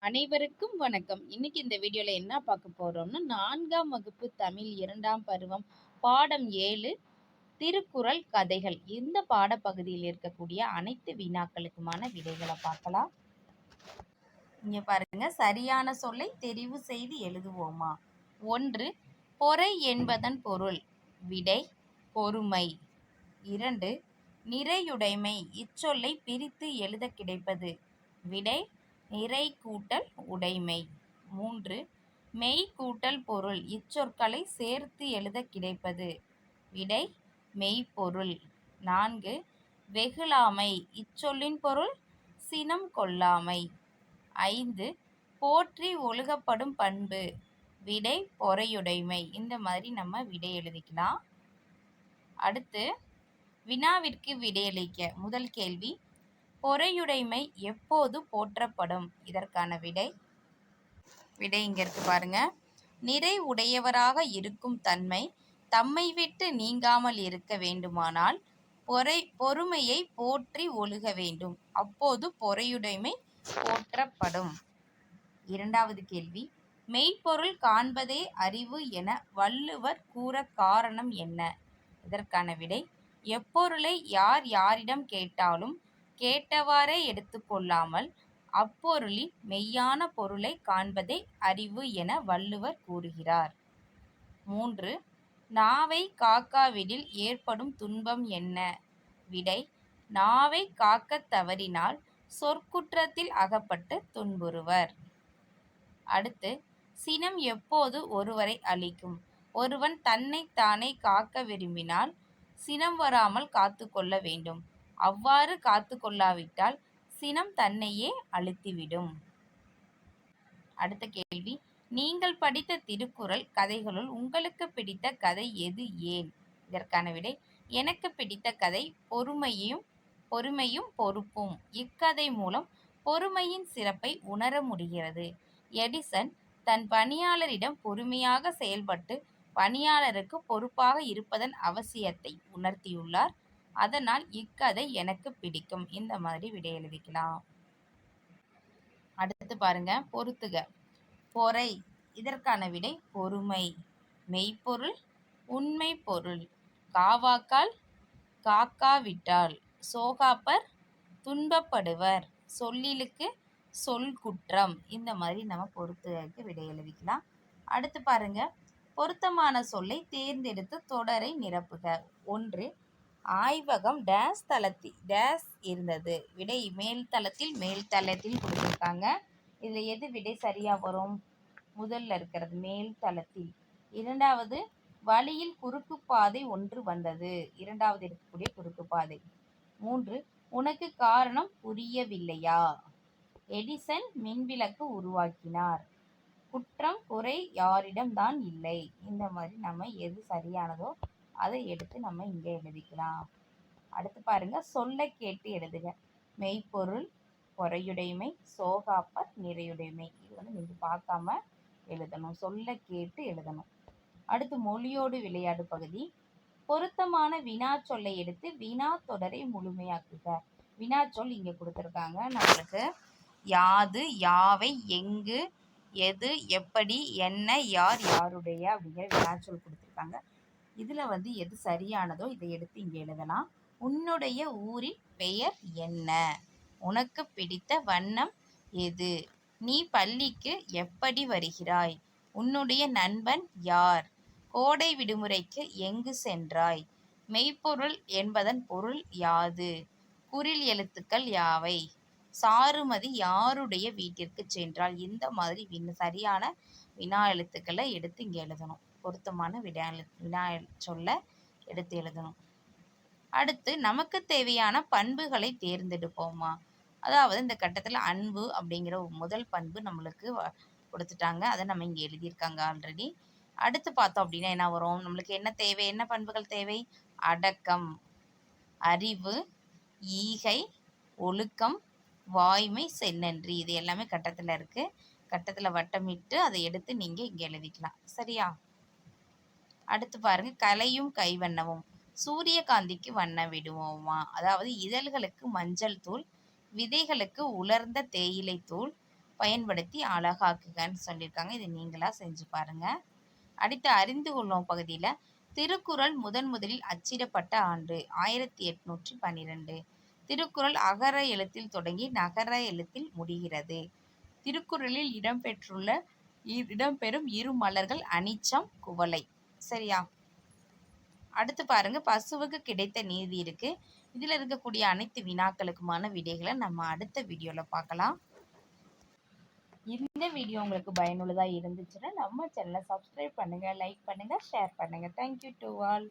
அனைவருக்கும் வணக்கம். இன்னைக்கு இந்த வீடியோல என்ன பார்க்க போறோம்னா, 4ஆம் வகுப்பு தமிழ் 2ஆம் பருவம் பாடம் 7 திருக்குறள் கதைகள். இந்த பாடப்பகுதியில் இருக்கக்கூடிய அனைத்து வினாக்களுக்குமான விடைகளை பார்க்கலாம். இங்க பாருங்க, சரியான சொல்லை தெரிவு செய்து எழுதுவோமா? 1. பொறை என்பதன் பொருள். விடை பொறுமை. 2. நிறையுடைமை. இச்சொல்லை பிரித்து எழுத கிடைப்பது. விடை நிறை கூட்டல் உடைமை. 3. மெய் கூட்டல் பொருள். இச்சொற்களை சேர்த்து எழுத கிடைப்பது. விடை மெய்ப்பொருள். 4. வெகுளாமை. இச்சொல்லின் பொருள் சினம் கொள்ளாமை. 5. போற்றி ஒழுகப்படும் பண்பு. விடை பொறையுடைமை. இந்த மாதிரி நம்ம விடை எழுதிக்கலாம். அடுத்து வினாவிற்கு விடையளிக்க முதல் கேள்வி, பொறையுடைமை எப்போது போற்றப்படும்? இதற்கான விடை இங்க இருக்கு பாருங்க. நிறை உடையவராக இருக்கும் தன்மை தம்மை விட்டு நீங்காமல் இருக்க வேண்டுமானால் பொறுமையை போற்றி ஒழுக வேண்டும். அப்போது பொறையுடைமை போற்றப்படும். இரண்டாவது கேள்வி, மெய்ப்பொருள் காண்பதே அறிவு என வள்ளுவர் கூற காரணம் என்ன? இதற்கான விடை எப்பொருளை யார் யாரிடம் கேட்டாலும் கேட்டவாறே எடுத்துக்கொள்ளாமல் அப்பொருளின் மெய்யான பொருளை காண்பதே அறிவு என வள்ளுவர் கூறுகிறார். 3. நாவை காக்காவிடில் ஏற்படும் துன்பம் என்ன? விடை நாவை காக்கத் தவறினால் சொற்குற்றத்தில் அகப்பட்டு துன்புறுவர். அடுத்து, சினம் எப்போது ஒருவரை அழிக்கும்? ஒருவன் தன்னை தானே காக்க விரும்பினால் சினம் வராமல் காத்து கொள்ள வேண்டும். அவ்வாறு காத்து கொள்ளாவிட்டால் சினம் தன்னையே அழித்துவிடும். அடுத்த கேள்வி, நீங்கள் படித்த திருக்குறள் கதைகளுள் உங்களுக்கு பிடித்த கதை எது, ஏன்? இதற்கான விடை எனக்கு பிடித்த கதை பொறுமையும் பொறுப்பும். இக்கதை மூலம் பொறுமையின் சிறப்பை உணர முடிகிறது. எடிசன் தன் பணியாளரிடம் பொறுமையாக செயல்பட்டு பணியாளருக்கு பொறுப்பாக இருப்பதன் அவசியத்தை உணர்த்தியுள்ளார். அதனால் இக்கதை எனக்கு பிடிக்கும். இந்த மாதிரி விடை எழுதிக்கலாம். அடுத்து பாருங்க, பொறுத்துக. பொறை. இதற்கான விடை பொறுமை. மெய்ப்பொருள் உண்மை பொருள். காவாக்கால் காக்காவிட்டால். சோகாப்பர் துன்பப்படுவர். சொல்லிலுக்கு சொல் குற்றம். இந்த மாதிரி நம்ம பொறுத்துகைக்கு விடை எழுதிக்கலாம். அடுத்து பாருங்க, பொருத்தமான சொல்லை தேர்ந்தெடுத்து தொடரை நிரப்புக. 1. ஆய்வகம் டேஸ் தளத்தில் டேஸ் இருந்தது. விடை மேல்தளத்தில் கொடுத்துருக்காங்க. இதில் எது விடை சரியாக வரும்? முதல்ல இருக்கிறது மேல்தளத்தில். இரண்டாவது, வழியில் குறுக்கு பாதை ஒன்று வந்தது. இரண்டாவது இருக்கக்கூடிய குறுக்கு பாதை. 3. உனக்கு காரணம் புரியவில்லையா? எடிசன் மின்விளக்கு உருவாக்கினார். குற்றம் குறை யாரிடம் தான் இல்லை. இந்த மாதிரி நம்ம எது சரியானதோ அதை எடுத்து நம்ம இங்கே எழுதிக்கலாம். அடுத்து பாருங்க, சொல்ல கேட்டு எழுதுக. மெய்ப்பொருள் பொறையுடைமை, சோகாப்பர் நிறையுடைமை. இது நீங்கள் பார்க்காம எழுதணும். சொல்ல கேட்டு எழுதணும். அடுத்து மொழியோடு விளையாடு பகுதி. பொருத்தமான வினா சொல்லை எடுத்து வினா தொடரை முழுமையாக்குக. வினாச்சொல் இங்கே கொடுத்துருக்காங்க நம்மளுக்கு. யாது, யாவை, எங்கு, எது, எப்படி, என்ன, யார், யாருடைய அப்படிங்கிற வினாச்சொல் கொடுத்துருக்காங்க. இதில் எது சரியானதோ இதை எடுத்து இங்கே எழுதலாம். உன்னுடைய ஊரின் பெயர் என்ன? உனக்கு பிடித்த வண்ணம் எது? நீ பள்ளிக்கு எப்படி வருகிறாய்? உன்னுடைய நண்பன் யார்? கோடை விடுமுறைக்கு எங்கு சென்றாய்? மெய்ப்பொருள் என்பதன் பொருள் யாது? குறில் எழுத்துக்கள் யாவை? சாருமதி யாருடைய வீட்டிற்கு சென்றால்? இந்த மாதிரி சரியான வினா எழுத்துக்களை எடுத்து இங்கே எழுதணும். பொருத்தமான வினா சொல்ல எடுத்து எழுதணும். அடுத்து, நமக்கு தேவையான பண்புகளை தேர்ந்தெடுப்போமா? அதாவது இந்த கட்டத்தில் அன்பு அப்படிங்கிற முதல் பண்பு நம்மளுக்கு கொடுத்துட்டாங்க. அதை நம்ம இங்கே எழுதியிருக்காங்க ஆல்ரெடி. அடுத்து பார்த்தோம் அப்படின்னா என்ன வரும்? நம்மளுக்கு என்ன தேவை? என்ன பண்புகள் தேவை? அடக்கம், அறிவு, ஈகை, ஒழுக்கம், வாய்மை, செந்நன்றி. இது எல்லாமே கட்டத்தில் இருக்கு. கட்டத்தில் வட்டமிட்டு அதை எடுத்து நீங்க இங்கே எழுதிக்கலாம். சரியா? அடுத்து பாருங்க, கலையும் கைவண்ணமும். சூரியகாந்திக்கு வண்ண விடுவோமா? அதாவது இதழ்களுக்கு மஞ்சள் தூள், விதைகளுக்கு உலர்ந்த தேயிலை தூள், பயன்படுத்தி அழகாக்குகன்னு சொல்லியிருக்காங்க. இது நீங்களா செஞ்சு பாருங்க. அடுத்து அறிந்து கொள்வோம் பகுதியில் திருக்குறள் முதலில் அச்சிடப்பட்ட ஆண்டு 1812. திருக்குறள் அகர எழுத்தில் தொடங்கி நகர எழுத்தில் முடிகிறது. திருக்குறளில் இடம்பெறும் இரு மலர்கள் அனிச்சம், குவளை. சரியா? அடுத்து பாருங்க, பசுவுக்கு கிடைத்த நீதி இருக்கு. இதுல இருக்கக்கூடிய அனைத்து வினாக்களுக்குமான விடைகளை நம்ம அடுத்த வீடியோல பார்க்கலாம். இந்த வீடியோ உங்களுக்கு பயனுள்ளதா இருந்துச்சுன்னா நம்ம சேனலை சப்ஸ்கிரைப் பண்ணுங்க, லைக் பண்ணுங்க, ஷேர் பண்ணுங்க. Thank you to all.